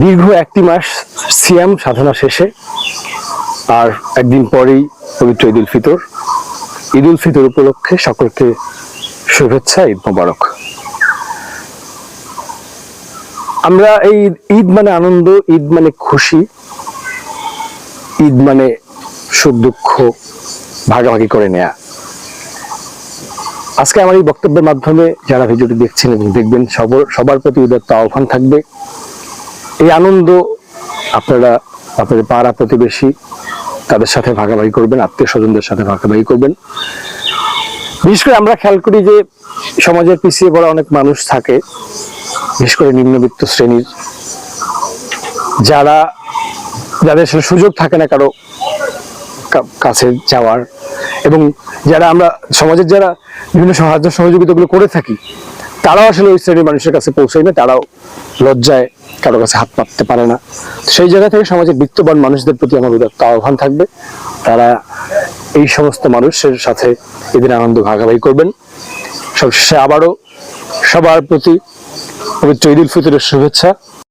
দীর্ঘ একটি মাস সিয়াম সাধনা শেষে আর একদিন পরেই পবিত্র ঈদ উল ফিতর। ঈদ উল ফিতর উপলক্ষে সকলকে শুভেচ্ছা, ঈদ মোবারক। আমরা এই ঈদ মানে আনন্দ, ঈদ মানে খুশি, ঈদ মানে সুখ দুঃখ ভাগাভাগি করে নেয়া। আজকে আমার এই বক্তব্যের মাধ্যমে যারা ভিডিওটি দেখছেন এবং দেখবেন সবার প্রতি উদাত্ত আহ্বান থাকবে, এই আনন্দ আপনারা আপনাদের পাড়া প্রতিবেশী তাদের সাথে ভাগাভাগি করবেন, আত্মীয় স্বজনদের সাথে ভাগাভাগি করবেন। বিশেষ করে আমরা খেয়াল করি যে সমাজের পিছিয়ে পড়া অনেক মানুষ থাকে, বিশেষ করে নিম্নবিত্ত শ্রেণীর, যাদের সুযোগ থাকে না কারো কাছে যাওয়ার, এবং যারা আমরা সমাজের যারা বিভিন্ন সাহায্য সহযোগিতাগুলো করে থাকি, তারাও আসলে ওই শ্রেণীর মানুষের কাছে পৌঁছায় না, তারাও লজ্জায় কারো কাছে হাত পাততে পারে না। সেই জায়গা থেকে সমাজের বিত্তবান মানুষদের প্রতি আমার উদাত্ত আহ্বান থাকবে, তারা এই সমস্ত মানুষের সাথে এদিন আনন্দ ভাগাভাগি করবেন। সবশেষে আবারও সবার প্রতি পবিত্র ঈদ উল ফিতরের শুভেচ্ছা।